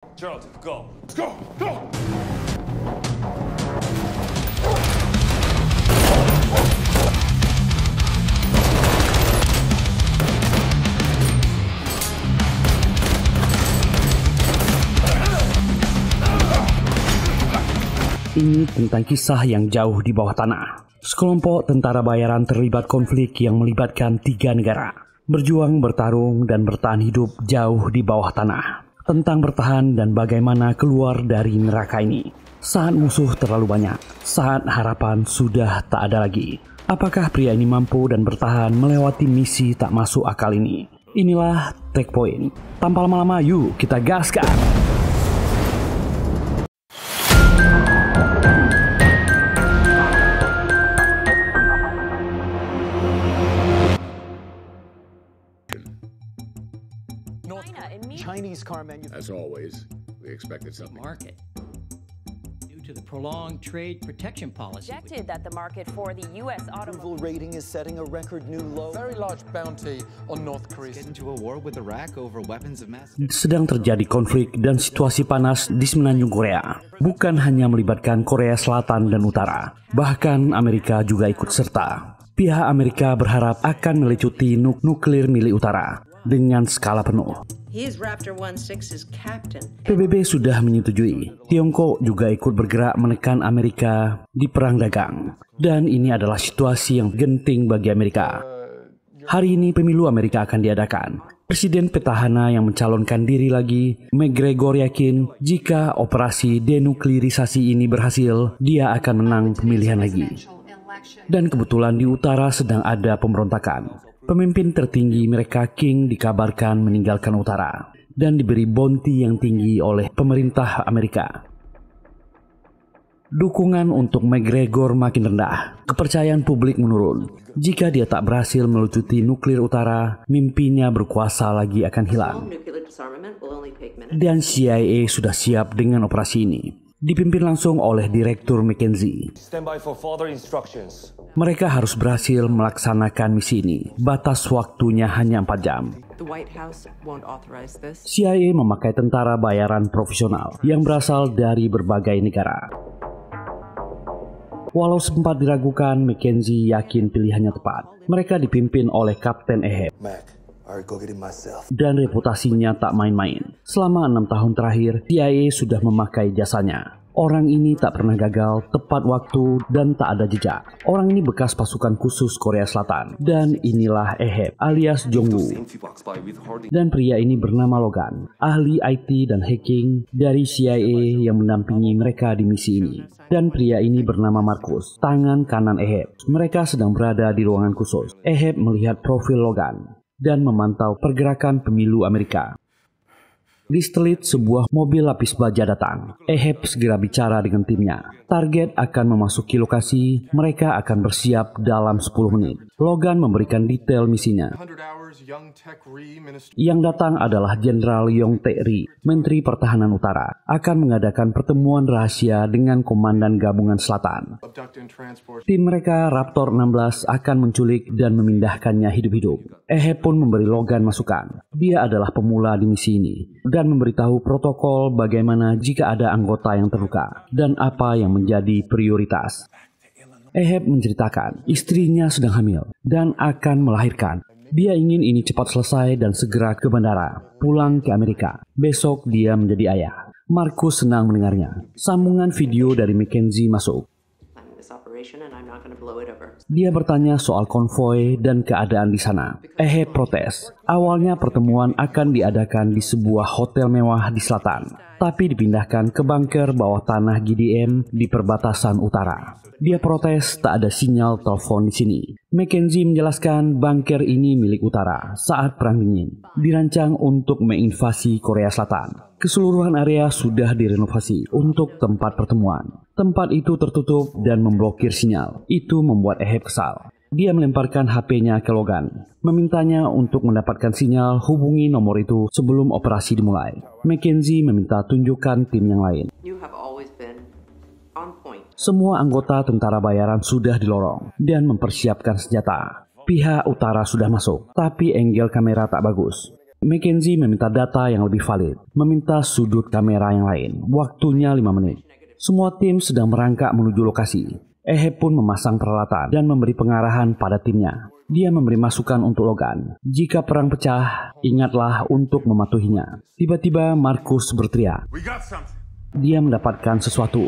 Charlton, go. Let's go. Go. Ini tentang kisah yang jauh di bawah tanah. Sekelompok tentara bayaran terlibat konflik yang melibatkan 3 negara. Berjuang, bertarung, dan bertahan hidup jauh di bawah tanah. Tentang bertahan dan bagaimana keluar dari neraka ini. Saat musuh terlalu banyak, saat harapan sudah tak ada lagi. Apakah pria ini mampu dan bertahan melewati misi tak masuk akal ini? Inilah Checkpoint. Tanpa lama-lama, yuk kita gaskan! Chinese car As always, we expected something. Market. Due to the prolonged trade protection policy. Projected that the market for the U.S. approval rating is setting a record new low. Very large bounty on North Korea. Get into a war with Iraq over weapons of mass. Sedang terjadi konflik dan situasi panas di semenanjung Korea. Bukan hanya melibatkan Korea Selatan dan Utara, bahkan Amerika juga ikut serta. Pihak Amerika berharap akan melecuti nuklir milik Utara dengan skala penuh. PBB sudah menyetujui. Tiongkok juga ikut bergerak menekan Amerika di perang dagang. Dan ini adalah situasi yang genting bagi Amerika. Hari ini pemilu Amerika akan diadakan. Presiden petahana yang mencalonkan diri lagi, McGregor, yakin jika operasi denuklirisasi ini berhasil, dia akan menang pemilihan lagi. Dan kebetulan di utara sedang ada pemberontakan. Pemimpin tertinggi mereka, King, dikabarkan meninggalkan utara dan diberi bounty yang tinggi oleh pemerintah Amerika. Dukungan untuk McGregor makin rendah, kepercayaan publik menurun. Jika dia tak berhasil melucuti nuklir utara, mimpinya berkuasa lagi akan hilang. Dan CIA sudah siap dengan operasi ini. Dipimpin langsung oleh Direktur McKenzie. Mereka harus berhasil melaksanakan misi ini. Batas waktunya hanya 4 jam. CIA memakai tentara bayaran profesional yang berasal dari berbagai negara. Walau sempat diragukan, McKenzie yakin pilihannya tepat. Mereka dipimpin oleh Kapten Eheb. Dan reputasinya tak main-main. Selama 6 tahun terakhir, CIA sudah memakai jasanya. Orang ini tak pernah gagal, tepat waktu, dan tak ada jejak. Orang ini bekas pasukan khusus Korea Selatan. Dan inilah Eheb alias Jong-woo. Dan pria ini bernama Logan, ahli IT dan hacking dari CIA yang mendampingi mereka di misi ini. Dan pria ini bernama Marcus, tangan kanan Eheb. Mereka sedang berada di ruangan khusus. Eheb melihat profil Logan dan memantau pergerakan pemilu Amerika. Di setelit sebuah mobil lapis baja datang. Eheb segera bicara dengan timnya. Target akan memasuki lokasi, mereka akan bersiap dalam 10 menit. Logan memberikan detail misinya. Yang datang adalah Jenderal Yong Taek-ri, Menteri Pertahanan Utara, akan mengadakan pertemuan rahasia dengan Komandan Gabungan Selatan. Tim mereka, Raptor 16, akan menculik dan memindahkannya hidup-hidup. Eheb pun memberi Logan masukan. Dia adalah pemula di misi ini dan memberitahu protokol bagaimana jika ada anggota yang terluka dan apa yang menjadi prioritas. Eheb menceritakan istrinya sedang hamil dan akan melahirkan. Dia ingin ini cepat selesai dan segera ke bandara, pulang ke Amerika. Besok dia menjadi ayah. Marcus senang mendengarnya. Sambungan video dari McKenzie masuk. Dia bertanya soal konvoi dan keadaan di sana. Eheb protes. Awalnya pertemuan akan diadakan di sebuah hotel mewah di selatan, tapi dipindahkan ke bunker bawah tanah GDM di perbatasan utara. Dia protes tak ada sinyal telepon di sini. McKenzie menjelaskan bunker ini milik utara saat Perang Dingin. Dirancang untuk menginvasi Korea Selatan. Keseluruhan area sudah direnovasi untuk tempat pertemuan. Tempat itu tertutup dan memblokir sinyal. Itu membuat Eheb kesal. Dia melemparkan HP-nya ke Logan. Memintanya untuk mendapatkan sinyal, hubungi nomor itu sebelum operasi dimulai. McKenzie meminta tunjukkan tim yang lain. Semua anggota tentara bayaran sudah di lorong dan mempersiapkan senjata. Pihak utara sudah masuk, tapi angle kamera tak bagus. Mackenzie meminta data yang lebih valid, meminta sudut kamera yang lain. Waktunya 5 menit. Semua tim sedang merangkak menuju lokasi. Eheb pun memasang peralatan dan memberi pengarahan pada timnya. Dia memberi masukan untuk Logan. Jika perang pecah, ingatlah untuk mematuhinya. Tiba-tiba Marcus berteriak. Dia mendapatkan sesuatu.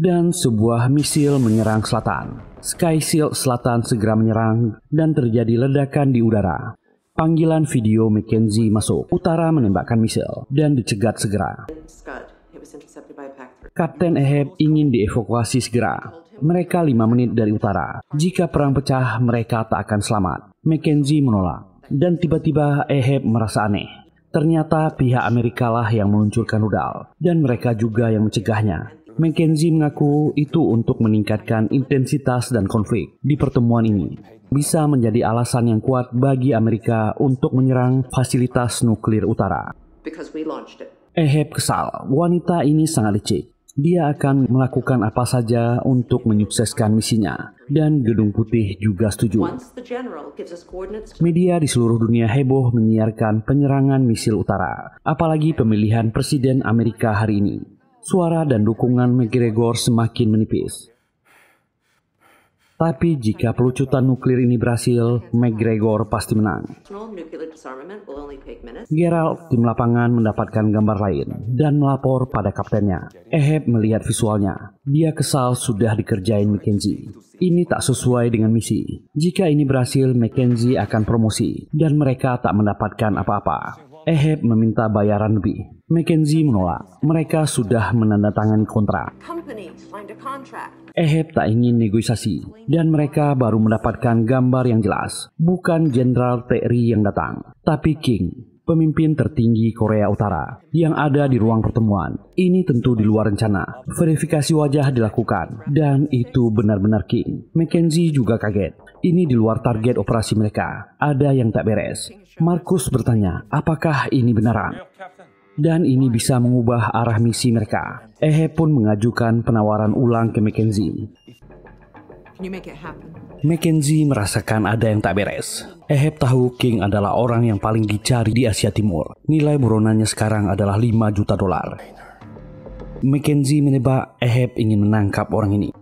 Dan sebuah misil menyerang selatan. Sky Shield Selatan segera menyerang dan terjadi ledakan di udara. Panggilan video Mackenzie masuk. Utara menembakkan misil dan dicegat segera. Kapten Eheb ingin dievakuasi segera. Mereka 5 menit dari utara. Jika perang pecah, mereka tak akan selamat. Mackenzie menolak. Dan tiba-tiba Eheb merasa aneh. Ternyata pihak Amerika lah yang meluncurkan rudal. Dan mereka juga yang mencegahnya. Mackenzie mengaku itu untuk meningkatkan intensitas dan konflik di pertemuan ini. Bisa menjadi alasan yang kuat bagi Amerika untuk menyerang fasilitas nuklir utara. Eheb kesal. Wanita ini sangat licik. Dia akan melakukan apa saja untuk menyukseskan misinya. Dan Gedung Putih juga setuju. Media di seluruh dunia heboh menyiarkan penyerangan misil utara. Apalagi pemilihan Presiden Amerika hari ini. Suara dan dukungan McGregor semakin menipis. Tapi jika pelucutan nuklir ini berhasil, McGregor pasti menang. Geralt, tim lapangan, mendapatkan gambar lain dan melapor pada kaptennya. Eheb melihat visualnya. Dia kesal sudah dikerjain Mackenzie. Ini tak sesuai dengan misi. Jika ini berhasil, Mackenzie akan promosi dan mereka tak mendapatkan apa-apa. Eheb meminta bayaran lebih. Mackenzie menolak. Mereka sudah menandatangani kontrak. Eheb tak ingin negosiasi, dan mereka baru mendapatkan gambar yang jelas. Bukan Jenderal Terry yang datang, tapi King, pemimpin tertinggi Korea Utara, yang ada di ruang pertemuan. Ini tentu di luar rencana. Verifikasi wajah dilakukan, dan itu benar-benar King. Mackenzie juga kaget. Ini di luar target operasi mereka. Ada yang tak beres. Marcus bertanya, apakah ini benaran? Dan ini bisa mengubah arah misi mereka. Eheb pun mengajukan penawaran ulang ke Mackenzie. Mackenzie merasakan ada yang tak beres. Eheb tahu King adalah orang yang paling dicari di Asia Timur. Nilai buronannya sekarang adalah $5 juta. Mackenzie menebak Eheb ingin menangkap orang ini.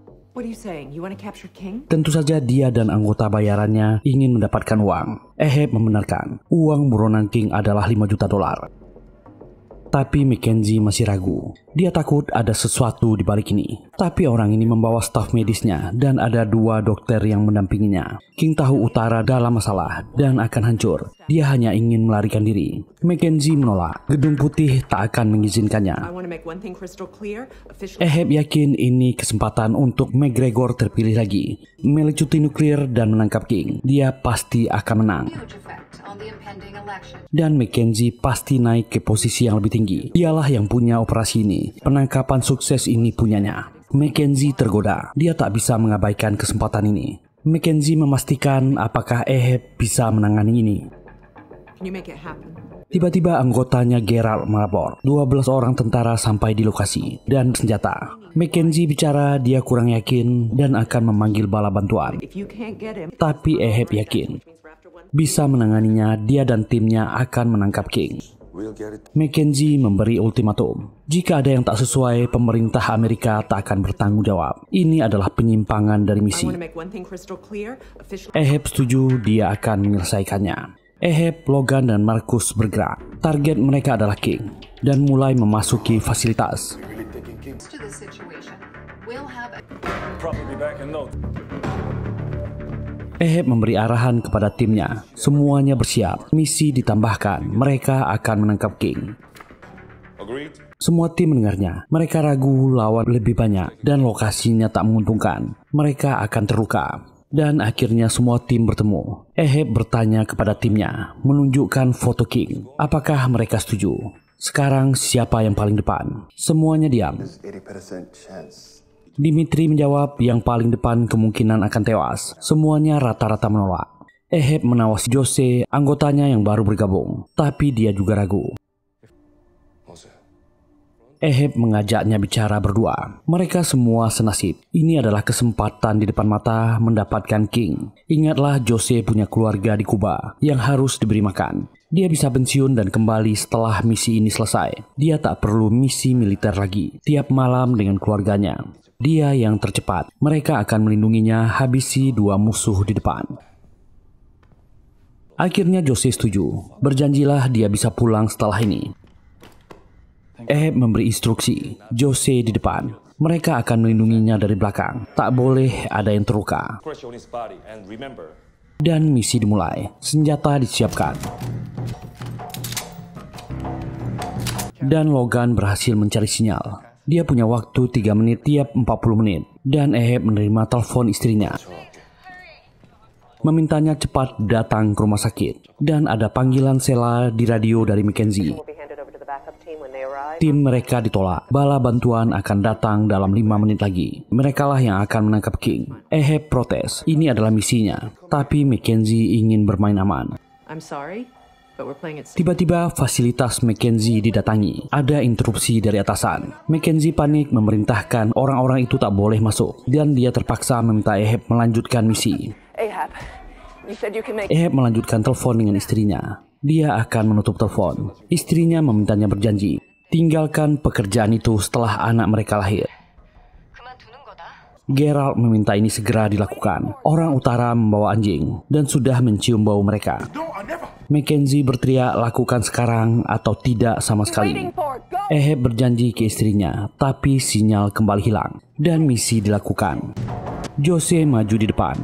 Tentu saja dia dan anggota bayarannya ingin mendapatkan uang. Eheb membenarkan, uang buronan King adalah $5 juta. Tapi Mackenzie masih ragu. Dia takut ada sesuatu di balik ini. Tapi orang ini membawa staf medisnya dan ada 2 dokter yang mendampinginya. King tahu utara dalam masalah dan akan hancur. Dia hanya ingin melarikan diri. Mackenzie menolak. Gedung Putih tak akan mengizinkannya. Eheb yakin ini kesempatan untuk McGregor terpilih lagi. Melecuti nuklir dan menangkap King. Dia pasti akan menang. Dan Mackenzie pasti naik ke posisi yang lebih tinggi. Dialah yang punya operasi ini. Penangkapan sukses ini punyanya. Mackenzie tergoda. Dia tak bisa mengabaikan kesempatan ini. Mackenzie memastikan apakah Eheb bisa menangani ini. Tiba-tiba anggotanya Geralt melapor. 12 orang tentara sampai di lokasi dan senjata. Mackenzie bicara dia kurang yakin dan akan memanggil bala bantuan. Tapi Eheb yakin bisa menanganinya. Dia dan timnya akan menangkap King. Mackenzie memberi ultimatum. Jika ada yang tak sesuai, pemerintah Amerika tak akan bertanggung jawab. Ini adalah penyimpangan dari misi. Eheb setuju dia akan menyelesaikannya. Eheb, Logan, dan Marcus bergerak. Target mereka adalah King dan mulai memasuki fasilitas. Eheb memberi arahan kepada timnya. Semuanya bersiap. Misi ditambahkan. Mereka akan menangkap King. Semua tim mendengarnya. Mereka ragu lawan lebih banyak dan lokasinya tak menguntungkan. Mereka akan terluka. Dan akhirnya semua tim bertemu. Eheb bertanya kepada timnya, menunjukkan foto King. Apakah mereka setuju? Sekarang siapa yang paling depan? Semuanya diam. Dimitri menjawab yang paling depan kemungkinan akan tewas. Semuanya rata-rata menolak. Eheb menawasi Jose, anggotanya yang baru bergabung. Tapi dia juga ragu. Eheb mengajaknya bicara berdua. Mereka semua senasib. Ini adalah kesempatan di depan mata mendapatkan King. Ingatlah Jose punya keluarga di Kuba yang harus diberi makan. Dia bisa pensiun dan kembali setelah misi ini selesai. Dia tak perlu misi militer lagi. Tiap malam dengan keluarganya. Dia yang tercepat. Mereka akan melindunginya habisi 2 musuh di depan. Akhirnya Jose setuju. Berjanjilah dia bisa pulang setelah ini. Eheb memberi instruksi. Jose di depan. Mereka akan melindunginya dari belakang. Tak boleh ada yang terluka. Dan misi dimulai. Senjata disiapkan. Dan Logan berhasil mencari sinyal. Dia punya waktu 3 menit tiap 40 menit. Dan Eheb menerima telepon istrinya. Memintanya cepat datang ke rumah sakit. Dan ada panggilan Sela di radio dari Mackenzie. Tim mereka ditolak. Bala bantuan akan datang dalam 5 menit lagi. Merekalah yang akan menangkap King. Eheb protes. Ini adalah misinya. Tapi Mackenzie ingin bermain aman. Tiba-tiba fasilitas Mackenzie didatangi. Ada interupsi dari atasan. Mackenzie panik memerintahkan orang-orang itu tak boleh masuk. Dan dia terpaksa meminta Eheb melanjutkan misi. Eheb melanjutkan telepon dengan istrinya. Dia akan menutup telepon. Istrinya memintanya berjanji. Tinggalkan pekerjaan itu setelah anak mereka lahir. Geralt meminta ini segera dilakukan. Orang utara membawa anjing dan sudah mencium bau mereka. Mackenzie berteriak lakukan sekarang atau tidak sama sekali. Eheb berjanji ke istrinya, tapi sinyal kembali hilang. Dan misi dilakukan. Jose maju di depan.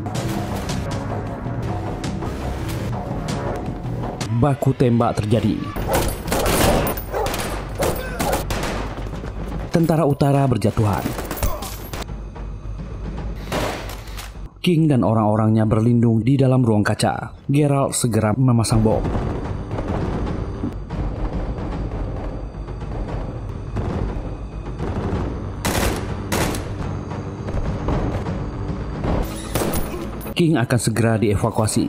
Baku tembak terjadi. Tentara utara berjatuhan. King dan orang-orangnya berlindung di dalam ruang kaca. Geralt segera memasang bom. King akan segera dievakuasi.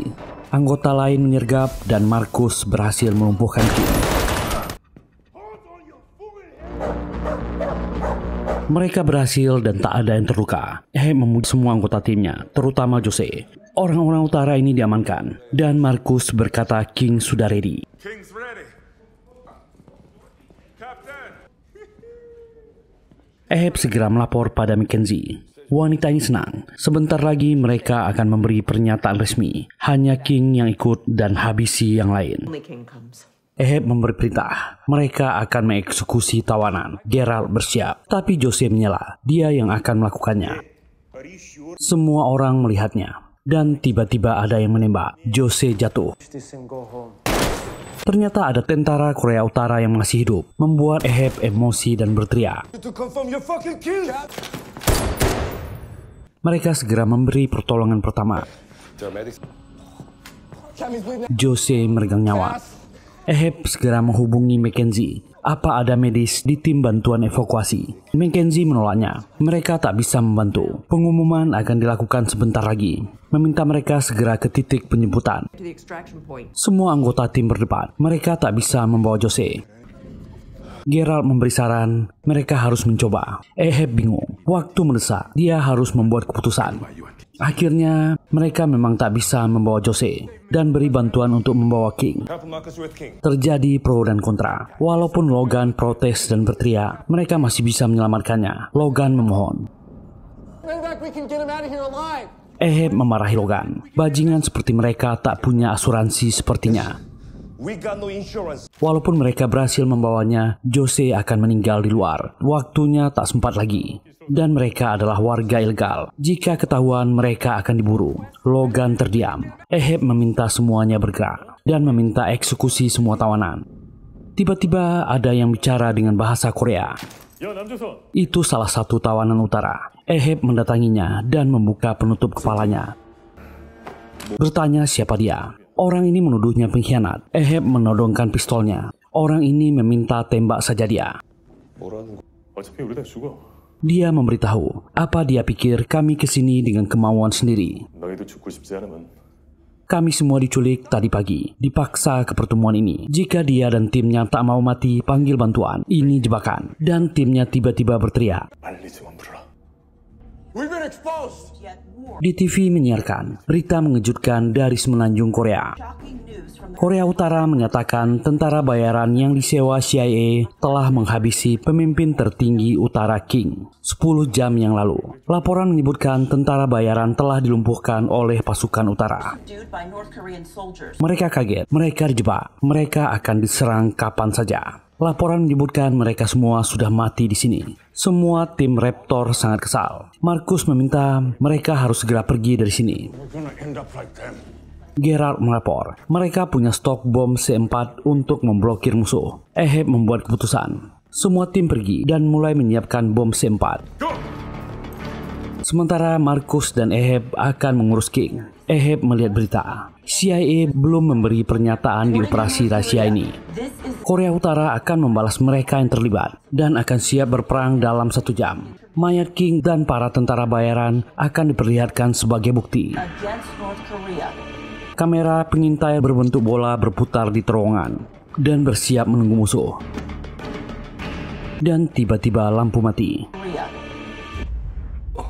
Anggota lain menyergap dan Marcus berhasil melumpuhkan King. Mereka berhasil dan tak ada yang terluka. Eheb memuji semua anggota timnya, terutama Jose. Orang-orang utara ini diamankan. Dan Marcus berkata King sudah ready. King's ready. Captain. Eheb segera melapor pada Mackenzie. Wanita ini senang. Sebentar lagi mereka akan memberi pernyataan resmi. Hanya King yang ikut dan habisi yang lain. Eheb memberi perintah. Mereka akan mengeksekusi tawanan. Geralt bersiap. Tapi Jose menyela. Dia yang akan melakukannya. Semua orang melihatnya. Dan tiba-tiba ada yang menembak. Jose jatuh. Ternyata ada tentara Korea Utara yang masih hidup. Membuat Eheb emosi dan berteriak. Mereka segera memberi pertolongan pertama. Jose meregang nyawa. Eheb segera menghubungi Mackenzie. Apa ada medis di tim bantuan evakuasi? Mackenzie menolaknya. Mereka tak bisa membantu. Pengumuman akan dilakukan sebentar lagi. Meminta mereka segera ke titik penjemputan. Semua anggota tim berdebat. Mereka tak bisa membawa Jose. Geralt memberi saran, mereka harus mencoba. Eheb bingung. Waktu mendesak. Dia harus membuat keputusan. Akhirnya, mereka memang tak bisa membawa Jose dan beri bantuan untuk membawa King. Terjadi pro dan kontra. Walaupun Logan protes dan berteriak, mereka masih bisa menyelamatkannya. Logan memohon. Eheb memarahi Logan. Bajingan seperti mereka tak punya asuransi sepertinya. Walaupun mereka berhasil membawanya, Jose akan meninggal di luar. Waktunya tak sempat lagi. Dan mereka adalah warga ilegal. Jika ketahuan, mereka akan diburu. Logan terdiam. Eheb meminta semuanya bergerak dan meminta eksekusi semua tawanan. Tiba-tiba ada yang bicara dengan bahasa Korea. Itu salah satu tawanan utara. Eheb mendatanginya dan membuka penutup kepalanya. Bertanya siapa dia. Orang ini menuduhnya pengkhianat. Eheb menodongkan pistolnya. Orang ini meminta tembak saja dia. Dia memberitahu, apa dia pikir kami kesini dengan kemauan sendiri. Kami semua diculik tadi pagi, dipaksa ke pertemuan ini. Jika dia dan timnya tak mau mati, panggil bantuan. Ini jebakan. Dan timnya tiba-tiba berteriak. Di TV menyiarkan berita mengejutkan dari semenanjung Korea. Korea Utara menyatakan tentara bayaran yang disewa CIA telah menghabisi pemimpin tertinggi Utara King 10 jam yang lalu. Laporan menyebutkan tentara bayaran telah dilumpuhkan oleh pasukan Utara. Mereka kaget, mereka dijebak, mereka akan diserang kapan saja. Laporan menyebutkan mereka semua sudah mati di sini. Semua tim Raptor sangat kesal. Markus meminta mereka harus segera pergi dari sini. Gerald melapor, mereka punya stok bom C4 untuk memblokir musuh. Eheb membuat keputusan. Semua tim pergi dan mulai menyiapkan bom C4. Sementara Markus dan Eheb akan mengurus King. Eheb melihat berita. CIA belum memberi pernyataan di operasi rahasia ini. Korea Utara akan membalas mereka yang terlibat dan akan siap berperang dalam 1 jam. Mayat King dan para tentara bayaran akan diperlihatkan sebagai bukti. Kamera pengintai berbentuk bola berputar di terowongan dan bersiap menunggu musuh. Dan tiba-tiba lampu mati.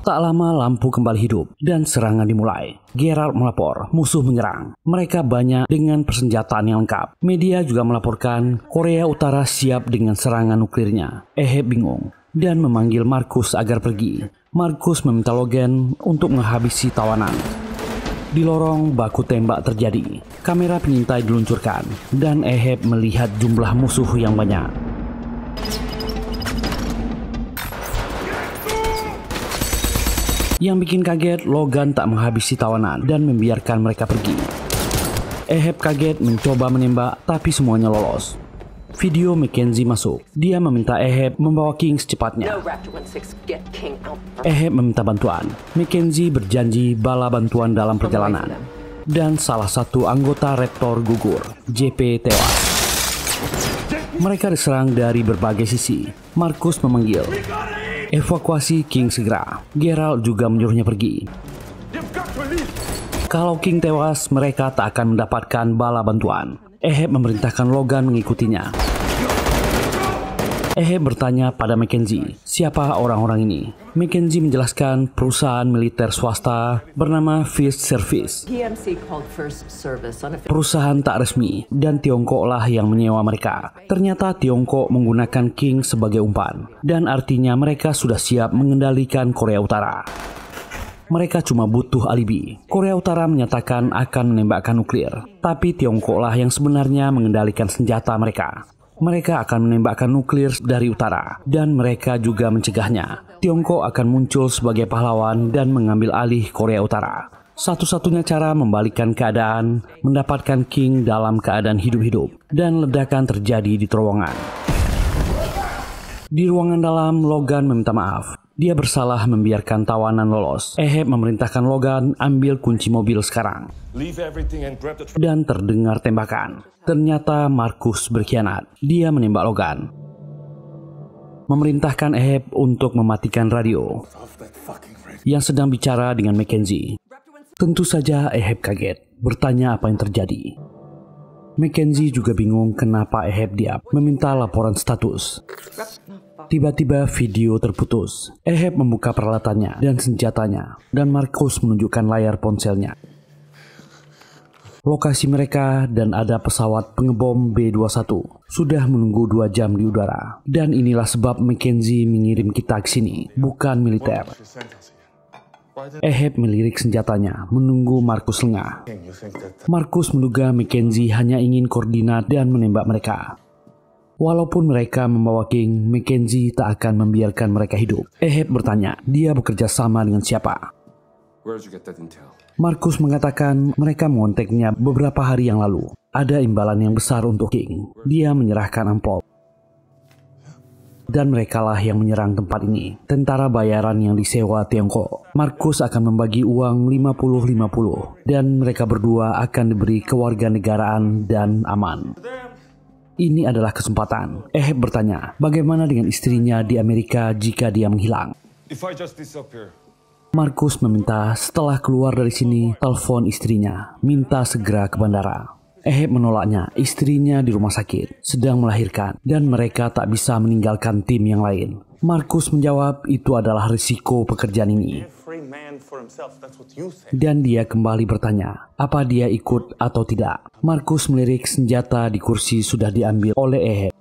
Tak lama lampu kembali hidup dan serangan dimulai. Gerald melapor, musuh menyerang. Mereka banyak dengan persenjataan yang lengkap. Media juga melaporkan Korea Utara siap dengan serangan nuklirnya. Eheb bingung dan memanggil Markus agar pergi. Markus meminta Logan untuk menghabisi tawanan. Di lorong, baku tembak terjadi. Kamera pengintai diluncurkan dan Eheb melihat jumlah musuh yang banyak. Yang bikin kaget, Logan tak menghabisi tawanan dan membiarkan mereka pergi. Eheb kaget mencoba menembak, tapi semuanya lolos. Video Mackenzie masuk. Dia meminta Eheb membawa King secepatnya. Eheb meminta bantuan. Mackenzie berjanji bala bantuan dalam perjalanan. Dan salah satu anggota Raptor gugur. JP tewas. Mereka diserang dari berbagai sisi. Markus memanggil, evakuasi King segera. Gerald juga menyuruhnya pergi. Kalau King tewas, mereka tak akan mendapatkan bala bantuan. Eheb memerintahkan Logan mengikutinya. Eheb bertanya pada Mackenzie, siapa orang-orang ini? Mackenzie menjelaskan perusahaan militer swasta bernama First Service. Perusahaan tak resmi dan Tiongkok lah yang menyewa mereka. Ternyata Tiongkok menggunakan King sebagai umpan dan artinya mereka sudah siap mengendalikan Korea Utara. Mereka cuma butuh alibi. Korea Utara menyatakan akan menembakkan nuklir, tapi Tiongkok lah yang sebenarnya mengendalikan senjata mereka. Mereka akan menembakkan nuklir dari utara, dan mereka juga mencegahnya. Tiongkok akan muncul sebagai pahlawan dan mengambil alih Korea Utara. Satu-satunya cara membalikkan keadaan, mendapatkan King dalam keadaan hidup-hidup, dan ledakan terjadi di terowongan. Di ruangan dalam, Logan meminta maaf. Dia bersalah membiarkan tawanan lolos. Eheb memerintahkan Logan ambil kunci mobil sekarang. Dan terdengar tembakan. Ternyata Markus berkhianat. Dia menembak Logan. Memerintahkan Eheb untuk mematikan radio yang sedang bicara dengan Mackenzie. Tentu saja Eheb kaget, bertanya apa yang terjadi. Mackenzie juga bingung kenapa Eheb diam, meminta laporan status. Tiba-tiba video terputus. Eheb membuka peralatannya dan senjatanya, dan Markus menunjukkan layar ponselnya. Lokasi mereka dan ada pesawat pengebom B-21 sudah menunggu 2 jam di udara. Dan inilah sebab Mackenzie mengirim kita ke sini, bukan militer. Eheb melirik senjatanya, menunggu Markus lengah. Markus menduga Mackenzie hanya ingin koordinat dan menembak mereka. Walaupun mereka membawa King, Mackenzie tak akan membiarkan mereka hidup. Eheb bertanya, dia bekerja sama dengan siapa? Markus mengatakan mereka mengontaknya beberapa hari yang lalu. Ada imbalan yang besar untuk King. Dia menyerahkan amplop. Dan merekalah yang menyerang tempat ini. Tentara bayaran yang disewa Tiongkok. Markus akan membagi uang 50-50. Dan mereka berdua akan diberi kewarganegaraan dan aman. Ini adalah kesempatan. Eheb bertanya, bagaimana dengan istrinya di Amerika jika dia menghilang? Markus meminta setelah keluar dari sini, telepon istrinya, minta segera ke bandara. Eheb menolaknya, istrinya di rumah sakit, sedang melahirkan, dan mereka tak bisa meninggalkan tim yang lain. Markus menjawab itu adalah risiko pekerjaan ini. Dan dia kembali bertanya, apa dia ikut atau tidak. Markus melirik senjata di kursi sudah diambil oleh Eheb.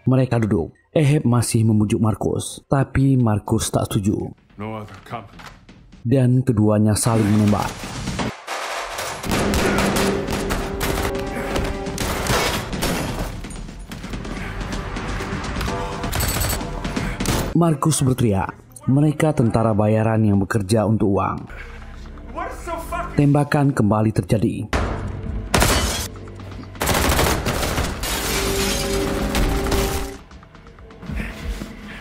Mereka duduk. Eheb masih memujuk Markus, tapi Markus tak setuju. Dan keduanya saling menembak. Markus berteriak, mereka tentara bayaran yang bekerja untuk uang. Tembakan kembali terjadi.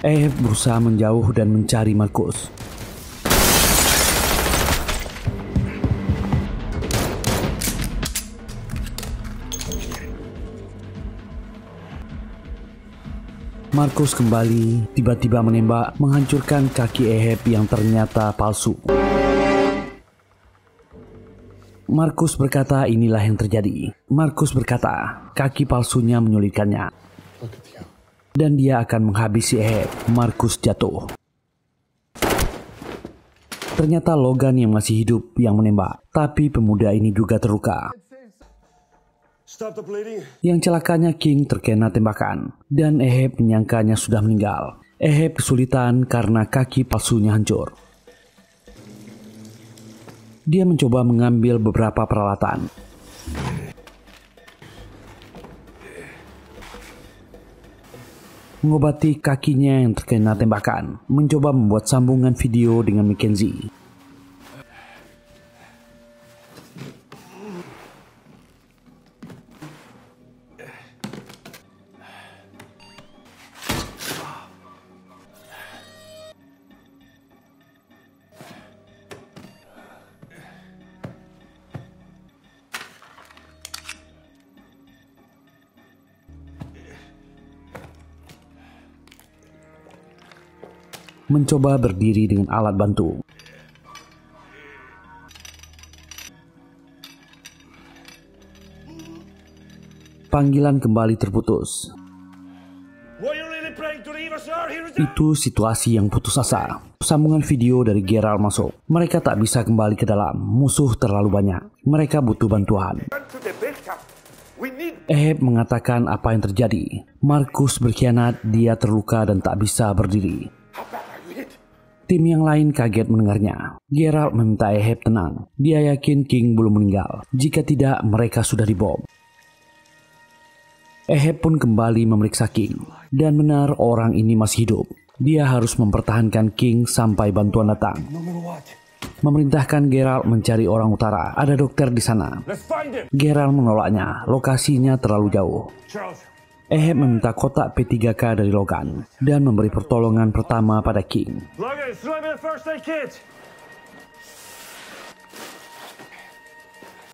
Eheb berusaha menjauh dan mencari Markus. Markus kembali tiba-tiba menembak menghancurkan kaki Eheb yang ternyata palsu. Markus berkata inilah yang terjadi. Markus berkata kaki palsunya menyulitkannya. Dan dia akan menghabisi Eheb. Markus jatuh. Ternyata Logan yang masih hidup yang menembak. Tapi pemuda ini juga terluka. Yang celakanya King terkena tembakan. Dan Eheb menyangkanya sudah meninggal. Eheb kesulitan karena kaki palsunya hancur. Dia mencoba mengambil beberapa peralatan. Mengobati kakinya yang terkena tembakan. Mencoba membuat sambungan video dengan Mackenzie. Mencoba berdiri dengan alat bantu. Panggilan kembali terputus. Itu situasi yang putus asa. Sambungan video dari Geralt masuk. Mereka tak bisa kembali ke dalam. Musuh terlalu banyak. Mereka butuh bantuan. Eheb mengatakan apa yang terjadi. Markus berkhianat, dia terluka dan tak bisa berdiri. Tim yang lain kaget mendengarnya. Geralt meminta Eheb tenang. Dia yakin King belum meninggal. Jika tidak, mereka sudah dibom. Eheb pun kembali memeriksa King. Dan benar orang ini masih hidup. Dia harus mempertahankan King sampai bantuan datang. Memerintahkan Geralt mencari orang utara. Ada dokter di sana. Geralt menolaknya. Lokasinya terlalu jauh. Eheb meminta kotak P3K dari Logan dan memberi pertolongan pertama pada King.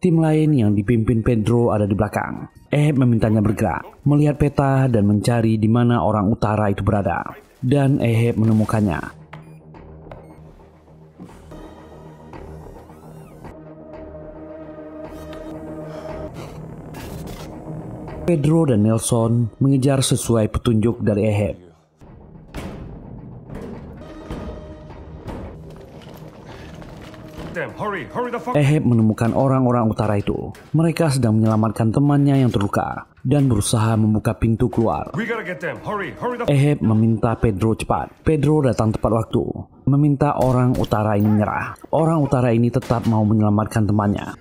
Tim lain yang dipimpin Pedro ada di belakang. Eheb memintanya bergerak, melihat peta dan mencari di mana orang utara itu berada. Dan Eheb menemukannya. Pedro dan Nelson mengejar sesuai petunjuk dari Eheb. Eheb menemukan orang-orang utara itu. Mereka sedang menyelamatkan temannya yang terluka dan berusaha membuka pintu keluar. Eheb meminta Pedro cepat. Pedro datang tepat waktu, meminta orang utara ini menyerah. Orang utara ini tetap mau menyelamatkan temannya.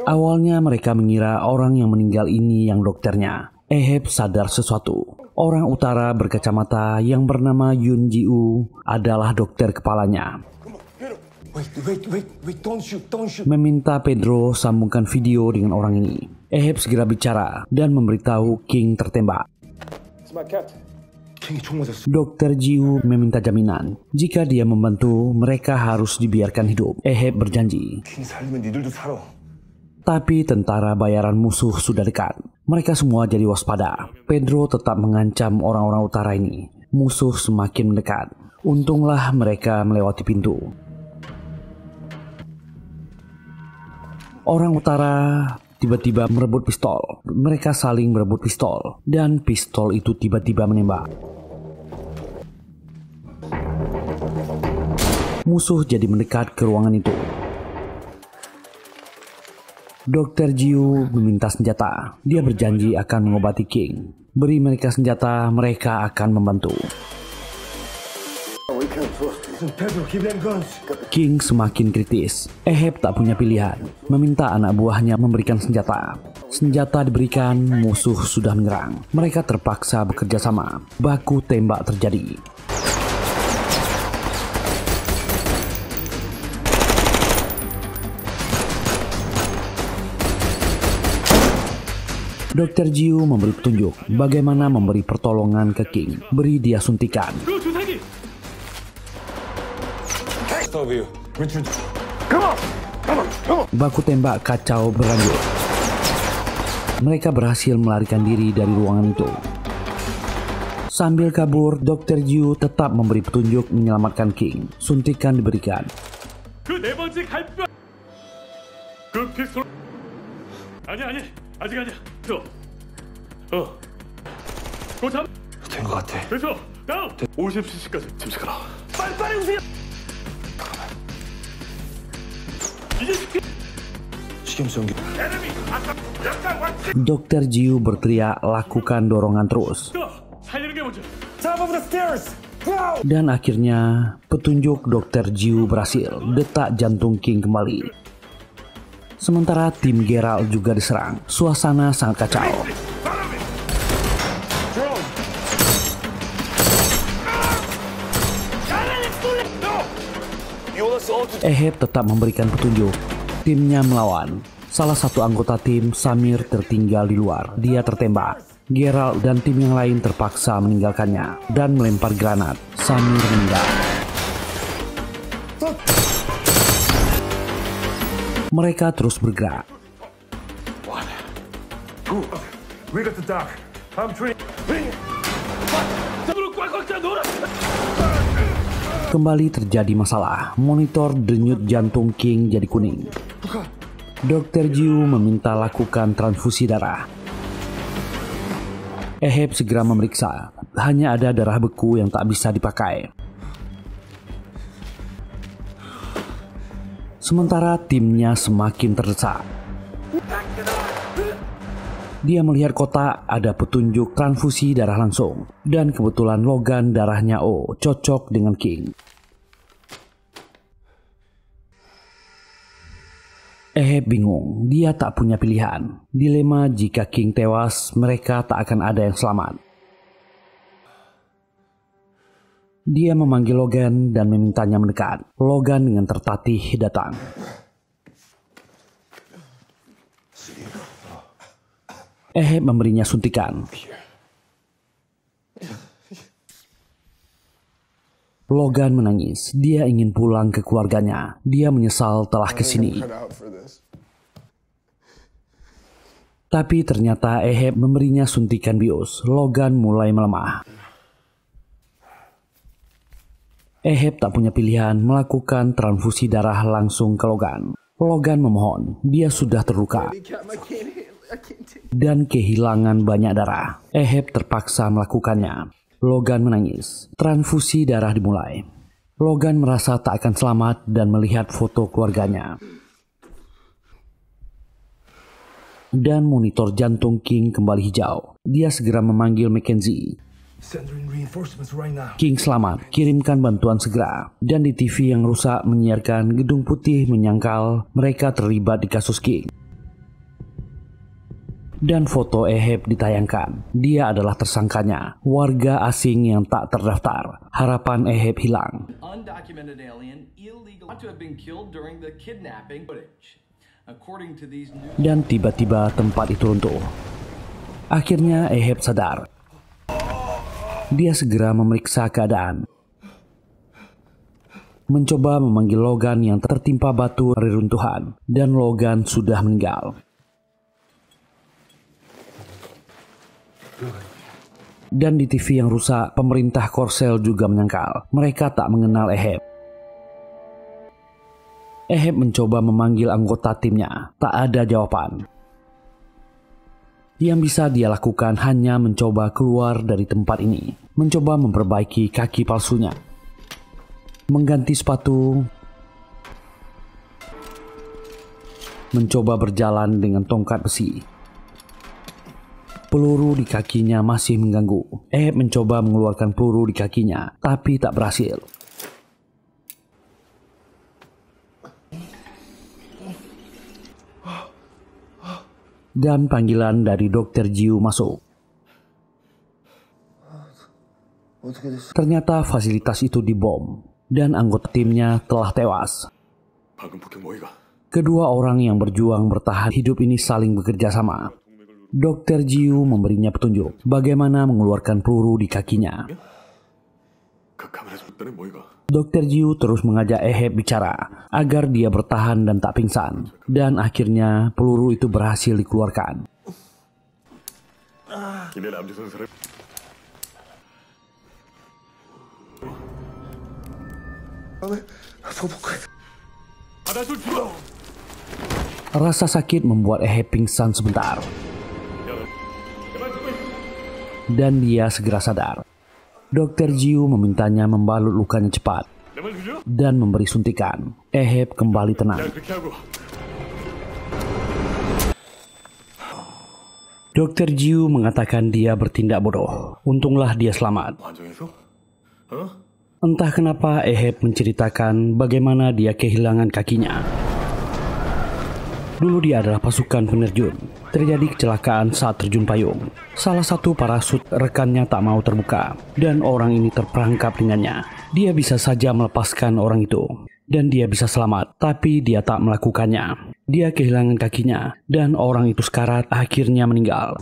Awalnya mereka mengira orang yang meninggal ini yang dokternya. Eheb sadar sesuatu. Orang utara berkacamata yang bernama Yun Ji-u adalah dokter kepalanya. Meminta Pedro sambungkan video dengan orang ini. Eheb segera bicara dan memberitahu King tertembak. Dokter Ji-u meminta jaminan. Jika dia membantu, mereka harus dibiarkan hidup. Eheb berjanji. Tapi tentara bayaran musuh sudah dekat. Mereka semua jadi waspada. Pedro tetap mengancam orang-orang utara ini. Musuh semakin mendekat. Untunglah mereka melewati pintu. Orang utara tiba-tiba merebut pistol. Mereka saling merebut pistol. Dan pistol itu tiba-tiba menembak. Musuh jadi mendekat ke ruangan itu. Dr. Jiu meminta senjata. Dia berjanji akan mengobati King. Beri mereka senjata, mereka akan membantu. King semakin kritis. Eheb tak punya pilihan. Meminta anak buahnya memberikan senjata. Senjata diberikan, musuh sudah menyerang. Mereka terpaksa bekerja sama. Baku tembak terjadi. Dr. Jiu memberi petunjuk bagaimana memberi pertolongan ke King. Beri dia suntikan. Baku tembak kacau berlanjut. Mereka berhasil melarikan diri dari ruangan itu. Sambil kabur, Dr. Jiu tetap memberi petunjuk menyelamatkan King. Suntikan diberikan. 아직 아니야. 된 것 같아. 됐어. 다음. 50cc까지 침착하라. 빨리 오세요. 이제 식염수용기. Dr. Jiu berteriak, lakukan dorongan terus. 살리는 게 먼저. Top of the stairs! Dan akhirnya petunjuk Dr. Jiu berhasil. Detak jantung King kembali. Sementara tim Geralt juga diserang. Suasana sangat kacau. Eheb tetap memberikan petunjuk. Timnya melawan. Salah satu anggota tim, Samir, tertinggal di luar. Dia tertembak. Geralt dan tim yang lain terpaksa meninggalkannya dan melempar granat. Samir meninggal. Mereka terus bergerak. Kembali terjadi masalah. Monitor denyut jantung King jadi kuning. Dr. Jiu meminta lakukan transfusi darah. Eheb segera memeriksa. Hanya ada darah beku yang tak bisa dipakai. Sementara timnya semakin terdesak. Dia melihat kotak, ada petunjuk transfusi darah langsung. Dan kebetulan Logan darahnya O cocok dengan King. Eheb bingung, dia tak punya pilihan. Dilema jika King tewas, mereka tak akan ada yang selamat. Dia memanggil Logan dan memintanya mendekat. Logan dengan tertatih datang. Eheb memberinya suntikan. Logan menangis. Dia ingin pulang ke keluarganya. Dia menyesal telah kesini. Tapi ternyata Eheb memberinya suntikan bius. Logan mulai melemah. Eheb tak punya pilihan melakukan transfusi darah langsung ke Logan. Logan memohon, dia sudah terluka dan kehilangan banyak darah. Eheb terpaksa melakukannya. Logan menangis. Transfusi darah dimulai. Logan merasa tak akan selamat dan melihat foto keluarganya. Dan monitor jantung King kembali hijau. Dia segera memanggil Mackenzie. King selamat, kirimkan bantuan segera. Dan di TV yang rusak menyiarkan Gedung Putih menyangkal mereka terlibat di kasus King. Dan foto Eheb ditayangkan. Dia adalah tersangkanya, warga asing yang tak terdaftar. Harapan Eheb hilang. Undocumented alien illegal to have been killed during the kidnapping footage. According to these news. Dan tiba-tiba tempat itu runtuh. Akhirnya Eheb sadar. Dia segera memeriksa keadaan. Mencoba memanggil Logan yang tertimpa batu reruntuhan. Dan Logan sudah meninggal. Dan di TV yang rusak, pemerintah Korsel juga menyangkal. Mereka tak mengenal Eheb. Eheb mencoba memanggil anggota timnya. Tak ada jawaban. Yang bisa dia lakukan hanya mencoba keluar dari tempat ini. Mencoba memperbaiki kaki palsunya. mengganti sepatu, mencoba berjalan dengan tongkat besi. Peluru di kakinya masih mengganggu. Eheb mencoba mengeluarkan peluru di kakinya, tapi tak berhasil. Dan panggilan dari Dr. Jiu masuk. Ternyata fasilitas itu dibom dan anggota timnya telah tewas. Kedua orang yang berjuang bertahan hidup ini saling bekerja sama. Dr. Jiu memberinya petunjuk bagaimana mengeluarkan peluru di kakinya. Dr. Jiu terus mengajak Eheb bicara agar dia bertahan dan tak pingsan. Dan akhirnya peluru itu berhasil dikeluarkan. Rasa sakit membuat Eheb pingsan sebentar. Dan dia segera sadar. Dr. Jiu memintanya membalut lukanya cepat dan memberi suntikan. Eheb kembali tenang. Dr. Jiu mengatakan dia bertindak bodoh. Untunglah dia selamat. Entah kenapa Eheb menceritakan bagaimana dia kehilangan kakinya. Dulu dia adalah pasukan penerjun. Terjadi kecelakaan saat terjun payung. Salah satu parasut rekannya tak mau terbuka dan orang ini terperangkap dengannya. Dia bisa saja melepaskan orang itu dan dia bisa selamat, tapi dia tak melakukannya. Dia kehilangan kakinya dan orang itu sekarat akhirnya meninggal.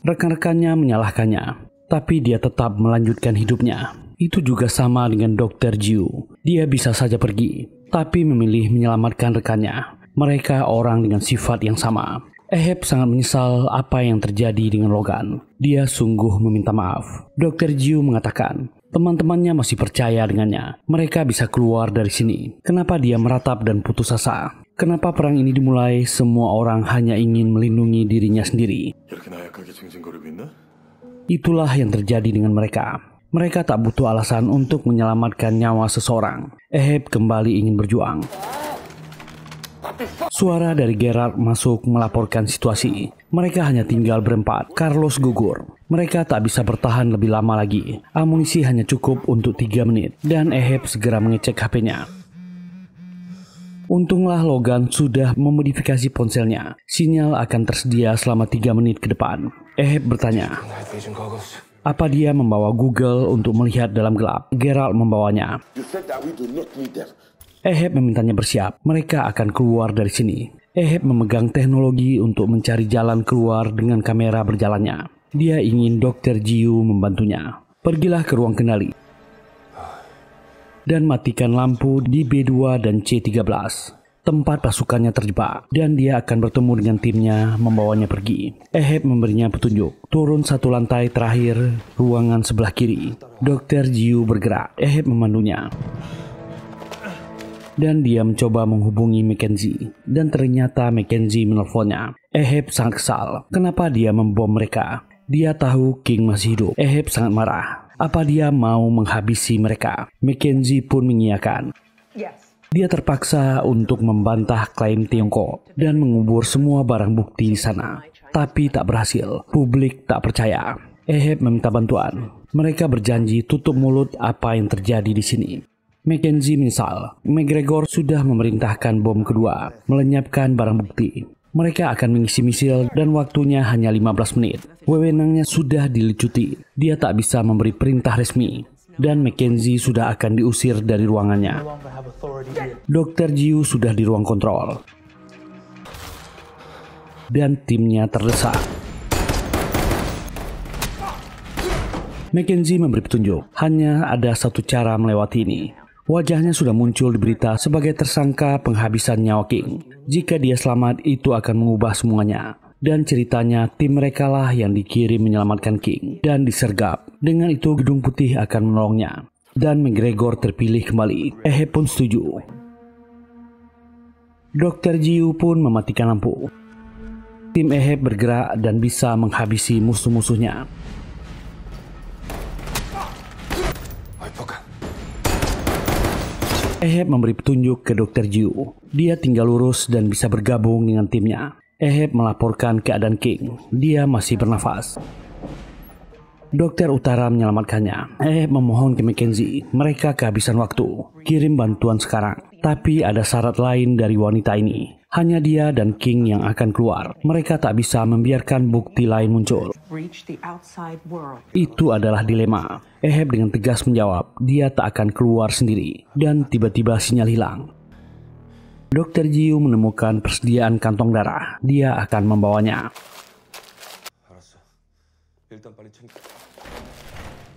Rekan-rekannya menyalahkannya, tapi dia tetap melanjutkan hidupnya. Itu juga sama dengan Dr. Jiu. Dia bisa saja pergi, tapi memilih menyelamatkan rekannya. Mereka orang dengan sifat yang sama. Eheb sangat menyesal apa yang terjadi dengan Logan. Dia sungguh meminta maaf. Dr. Jiu mengatakan, teman-temannya masih percaya dengannya. Mereka bisa keluar dari sini. Kenapa dia meratap dan putus asa? Kenapa perang ini dimulai? Semua orang hanya ingin melindungi dirinya sendiri. Itulah yang terjadi dengan mereka. Mereka tak butuh alasan untuk menyelamatkan nyawa seseorang. Eheb kembali ingin berjuang. Suara dari Gerard masuk melaporkan situasi. Mereka hanya tinggal berempat. Carlos gugur. Mereka tak bisa bertahan lebih lama lagi. Amunisi hanya cukup untuk 3 menit. Dan Eheb segera mengecek HP-nya. Untunglah Logan sudah memodifikasi ponselnya. Sinyal akan tersedia selama 3 menit ke depan. Eheb bertanya, apa dia membawa Google untuk melihat dalam gelap? Gerard membawanya. Eheb memintanya bersiap. Mereka akan keluar dari sini. Eheb memegang teknologi untuk mencari jalan keluar dengan kamera berjalannya. Dia ingin Dr. Jiu membantunya. Pergilah ke ruang kendali dan matikan lampu di B2 dan C13. Tempat pasukannya terjebak dan dia akan bertemu dengan timnya membawanya pergi. Eheb memberinya petunjuk. Turun 1 lantai terakhir, ruangan sebelah kiri. Dr. Jiu bergerak. Eheb memandunya. Dan dia mencoba menghubungi Mackenzie. Dan ternyata Mackenzie menelponnya. Eheb sangat kesal. Kenapa dia membom mereka? Dia tahu King masih hidup. Eheb sangat marah. Apa dia mau menghabisi mereka? Mackenzie pun mengiyakan. Dia terpaksa untuk membantah klaim Tiongkok dan mengubur semua barang bukti di sana. Tapi tak berhasil. Publik tak percaya. Eheb meminta bantuan. Mereka berjanji tutup mulut apa yang terjadi di sini. Mackenzie menyesal. McGregor sudah memerintahkan bom kedua, melenyapkan barang bukti. Mereka akan mengisi misil dan waktunya hanya 15 menit. Wewenangnya sudah dilicuti. Dia tak bisa memberi perintah resmi. Dan Mackenzie sudah akan diusir dari ruangannya. Dr. Jiu sudah di ruang kontrol. Dan timnya terdesak. Mackenzie memberi petunjuk. Hanya ada satu cara melewati ini. Wajahnya sudah muncul di berita sebagai tersangka penghabisan nyawa King. Jika dia selamat, itu akan mengubah semuanya. Dan ceritanya tim mereka lah yang dikirim menyelamatkan King dan disergap. Dengan itu Gedung Putih akan menolongnya. Dan McGregor terpilih kembali. Eheb pun setuju. Dr. Jiu pun mematikan lampu. Tim Eheb bergerak dan bisa menghabisi musuh-musuhnya. Eheb memberi petunjuk ke Dr. Jiu. Dia tinggal lurus dan bisa bergabung dengan timnya. Eheb melaporkan keadaan King. Dia masih bernafas. Dokter utara menyelamatkannya. Eheb memohon ke Mackenzie. Mereka kehabisan waktu. Kirim bantuan sekarang. Tapi ada syarat lain dari wanita ini. Hanya dia dan King yang akan keluar. Mereka tak bisa membiarkan bukti lain muncul. Itu adalah dilema. Eheb dengan tegas menjawab, dia tak akan keluar sendiri. Dan tiba-tiba sinyal hilang. Dr. Jiu menemukan persediaan kantong darah. Dia akan membawanya.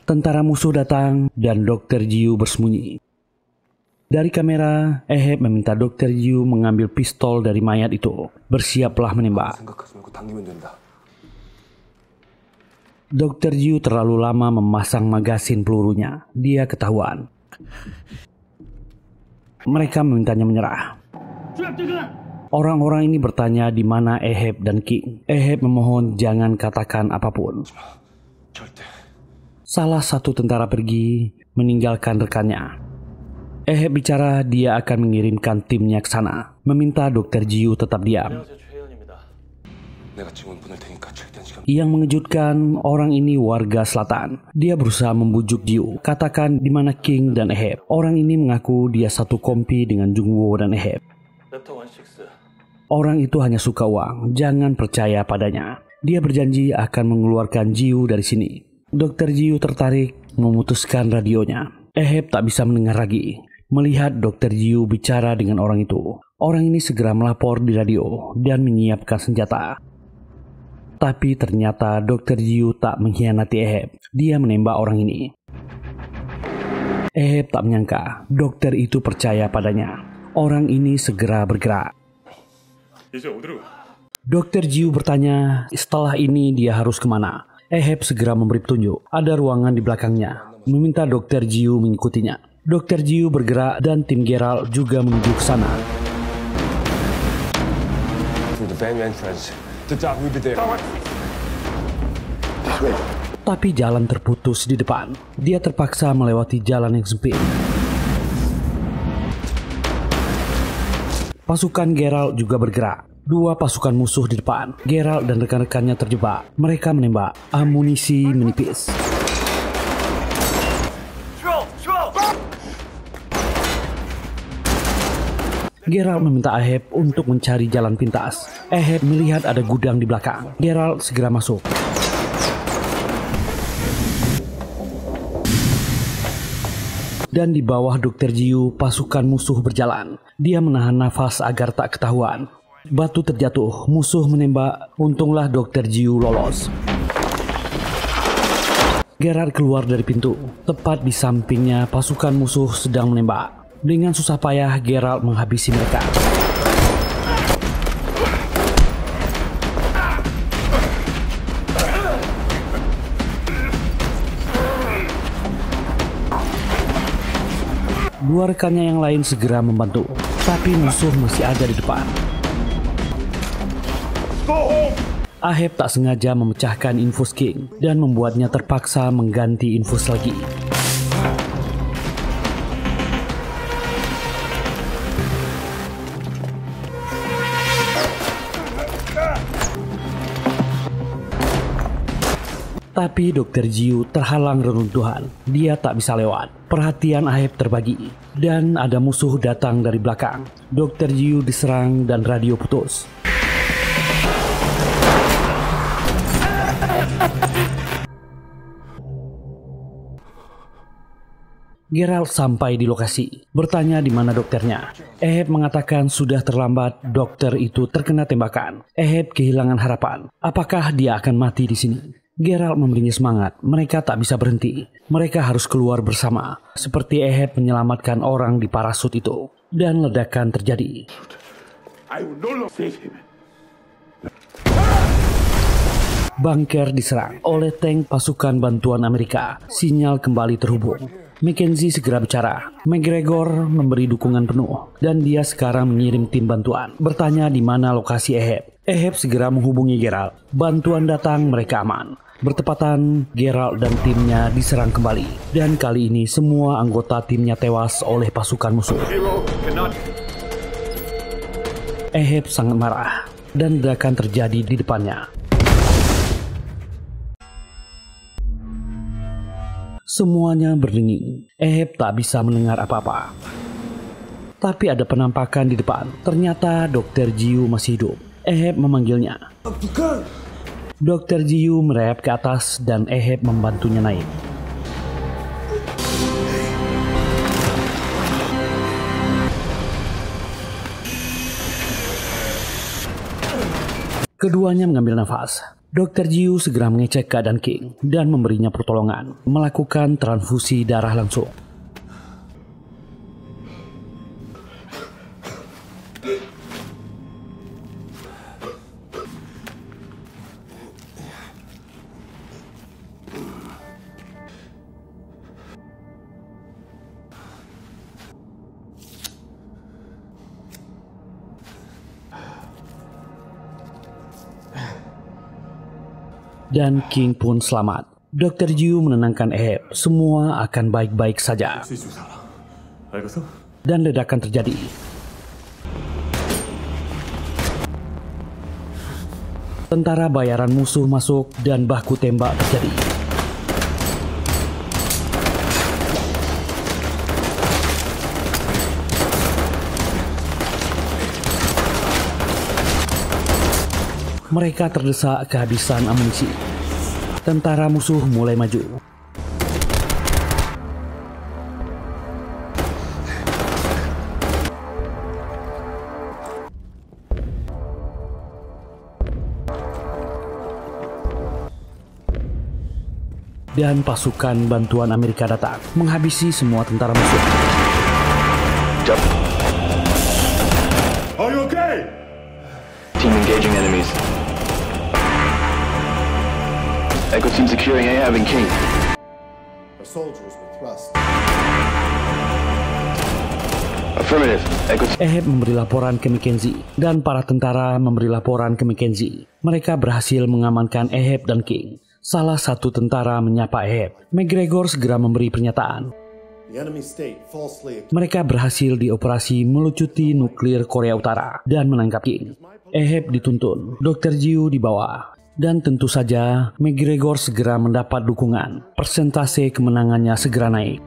Tentara musuh datang dan Dr. Jiu bersembunyi. Dari kamera, Eheb meminta Dr. Jiu mengambil pistol dari mayat itu. Bersiaplah menembak. Dr. Jiu terlalu lama memasang magasin pelurunya. Dia ketahuan. Mereka memintanya menyerah. Orang-orang ini bertanya di mana Eheb dan King. Eheb memohon jangan katakan apapun. Salah satu tentara pergi, meninggalkan rekannya. Eheb bicara dia akan mengirimkan timnya ke sana, meminta Dr. Jiu tetap diam. Yang mengejutkan, orang ini warga selatan. Dia berusaha membujuk Jiu, katakan di mana King dan Eheb. Orang ini mengaku dia satu kompi dengan Jungwoo dan Eheb. Orang itu hanya suka uang, jangan percaya padanya. Dia berjanji akan mengeluarkan Jiu dari sini. Dr. Jiu tertarik, memutuskan radionya. Eheb tak bisa mendengar lagi. Melihat Dr. Jiu bicara dengan orang itu, orang ini segera melapor di radio dan menyiapkan senjata. Tapi ternyata Dr. Jiu tak mengkhianati Eheb. Dia menembak orang ini. Eheb tak menyangka dokter itu percaya padanya. Orang ini segera bergerak. Dr. Jiu bertanya, setelah ini dia harus kemana? Eheb segera memberi petunjuk. Ada ruangan di belakangnya. Meminta Dr. Jiu mengikutinya. Dr. Jiu bergerak dan tim Geralt juga menuju ke sana. Tapi jalan terputus di depan. Dia terpaksa melewati jalan yang sempit. Pasukan Geralt juga bergerak. Dua pasukan musuh di depan. Geralt dan rekan-rekannya terjebak. Mereka menembak. Amunisi menipis. Geralt meminta Eheb untuk mencari jalan pintas. Eheb melihat ada gudang di belakang. Geralt segera masuk. Dan di bawah Dr. Jiu, pasukan musuh berjalan. Dia menahan nafas agar tak ketahuan. Batu terjatuh, musuh menembak. Untunglah Dr. Jiu lolos. Geralt keluar dari pintu. Tepat di sampingnya, pasukan musuh sedang menembak. Dengan susah payah, Geralt menghabisi mereka. Dua rekannya yang lain segera membantu, tapi musuh masih ada di depan. Eheb tak sengaja memecahkan infus King dan membuatnya terpaksa mengganti infus lagi. Tapi Dr. Jiu terhalang reruntuhan. Dia tak bisa lewat. Perhatian Eheb terbagi. Dan ada musuh datang dari belakang. Dr. Jiu diserang dan radio putus. Geralt sampai di lokasi. Bertanya di mana dokternya. Eheb mengatakan sudah terlambat. Dokter itu terkena tembakan. Eheb kehilangan harapan. Apakah dia akan mati di sini? Geralt memberinya semangat. Mereka tak bisa berhenti. Mereka harus keluar bersama. Seperti Eheb menyelamatkan orang di parasut itu. Dan ledakan terjadi. Bunker diserang oleh tank pasukan bantuan Amerika. Sinyal kembali terhubung. Mackenzie segera bicara. McGregor memberi dukungan penuh. Dan dia sekarang mengirim tim bantuan. Bertanya di mana lokasi Eheb. Eheb segera menghubungi Geralt. Bantuan datang, mereka aman. Bertepatan, Geralt dan timnya diserang kembali. Dan kali ini semua anggota timnya tewas oleh pasukan musuh. Hero cannot. Ahab sangat marah dan ledakan terjadi di depannya. Semuanya berdenging. Ahab tak bisa mendengar apa-apa. Tapi ada penampakan di depan. Ternyata Dr. Jiu masih hidup. Ahab memanggilnya. Dr. Jiu merayap ke atas dan Ahab membantunya naik. Keduanya mengambil nafas. Dr. Jiu segera mengecek keadaan King dan memberinya pertolongan, melakukan transfusi darah langsung. Dan King pun selamat. Dr. Jiu menenangkan Ahab, semua akan baik-baik saja. Dan ledakan terjadi. Tentara bayaran musuh masuk dan baku tembak terjadi. Mereka terdesak kehabisan amunisi. Tentara musuh mulai maju. Dan pasukan bantuan Amerika datang, menghabisi semua tentara musuh. Are you okay? Team engaging enemies. Echo team securing Ahab and King. Our soldiers were thrust. Affirmative. Echo team. Ahab memberi laporan ke Mackenzie dan para tentara memberi laporan ke Mackenzie. Mereka berhasil mengamankan Ahab dan King. Salah satu tentara menyapa Ahab. McGregor segera memberi pernyataan. The enemy state falsely. Mereka berhasil dioperasi melucuti nuklir Korea Utara dan menangkap King. Ahab dituntun, Dr. Jiu dibawa. Dan tentu saja McGregor segera mendapat dukungan. Persentase kemenangannya segera naik.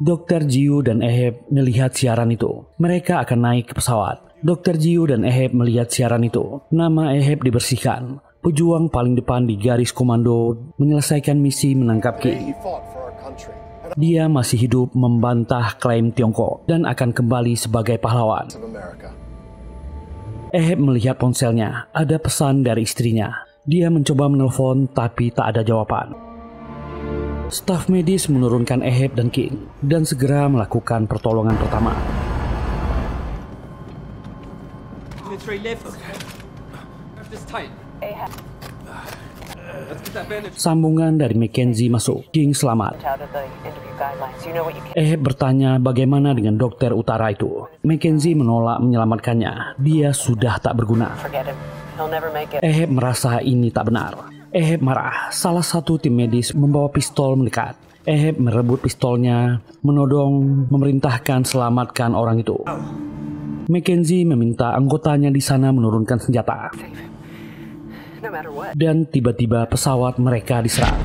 Dr. Jiu dan Ahab melihat siaran itu. Mereka akan naik ke pesawat. Dr. Jiu dan Ahab melihat siaran itu. Nama Ahab dibersihkan. Pejuang paling depan di garis komando menyelesaikan misi menangkap King. Dia masih hidup membantah klaim Tiongkok dan akan kembali sebagai pahlawan. Ahab melihat ponselnya, ada pesan dari istrinya. Dia mencoba menelpon tapi tak ada jawaban. Staf medis menurunkan Ahab dan King dan segera melakukan pertolongan pertama. Sambungan dari Mackenzie masuk. King selamat. Ahab bertanya bagaimana dengan dokter utara itu. Mackenzie menolak menyelamatkannya. Dia sudah tak berguna. Ahab merasa ini tak benar. Ahab marah. Salah satu tim medis membawa pistol mendekat. Ahab merebut pistolnya, menodong, memerintahkan selamatkan orang itu. Mackenzie meminta anggotanya di sana menurunkan senjata. Dan tiba-tiba pesawat mereka diserang.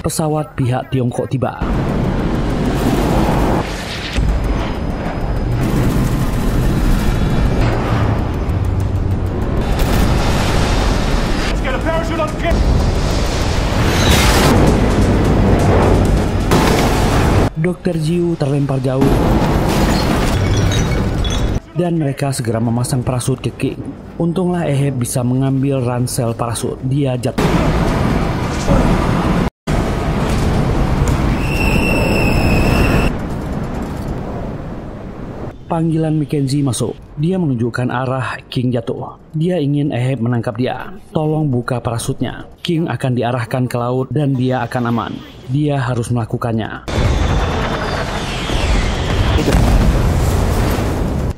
Pesawat pihak Tiongkok tiba. Dr. Jiu terlempar jauh. Dan mereka segera memasang parasut ke King. Untunglah Ahab bisa mengambil ransel parasut. Dia jatuh. Panggilan Mackenzie masuk. Dia menunjukkan arah King jatuh. Dia ingin Ahab menangkap dia. Tolong buka parasutnya. King akan diarahkan ke laut dan dia akan aman. Dia harus melakukannya.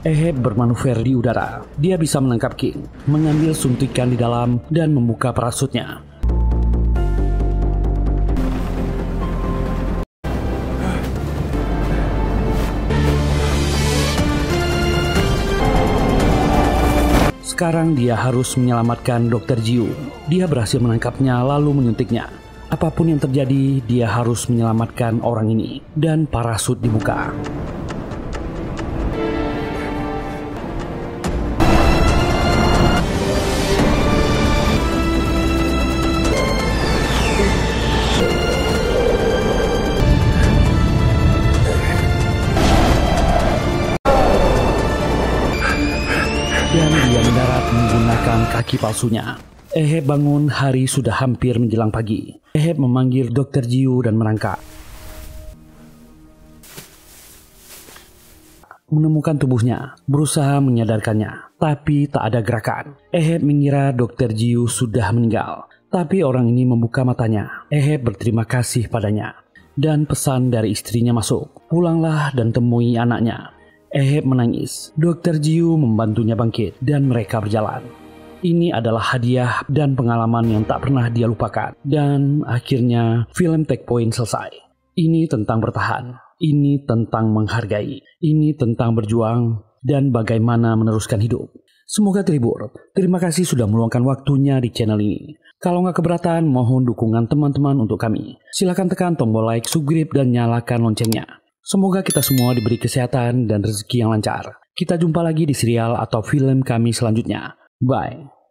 Eheb bermanuver di udara. Dia bisa menangkap King, mengambil suntikan di dalam, dan membuka parasutnya. Sekarang dia harus menyelamatkan Dr. Jiu. Dia berhasil menangkapnya lalu menyuntiknya. Apapun yang terjadi, dia harus menyelamatkan orang ini. Dan parasut dibuka. Dan dia mendarat menggunakan kaki palsunya. Eheb bangun, hari sudah hampir menjelang pagi. Eheb memanggil Dr. Jiu dan merangkak. Menemukan tubuhnya, berusaha menyadarkannya, tapi tak ada gerakan. Eheb mengira Dr. Jiu sudah meninggal, tapi orang ini membuka matanya. Eheb berterima kasih padanya, dan pesan dari istrinya masuk. Pulanglah dan temui anaknya. Eheb menangis. Dr. Jiu membantunya bangkit dan mereka berjalan. Ini adalah hadiah dan pengalaman yang tak pernah dia lupakan. Dan akhirnya film Take Point selesai. Ini tentang bertahan. Ini tentang menghargai. Ini tentang berjuang dan bagaimana meneruskan hidup. Semoga terhibur. Terima kasih sudah meluangkan waktunya di channel ini. Kalau nggak keberatan, mohon dukungan teman-teman untuk kami. Silakan tekan tombol like, subscribe, dan nyalakan loncengnya. Semoga kita semua diberi kesehatan dan rezeki yang lancar. Kita jumpa lagi di serial atau film kami selanjutnya. Bye.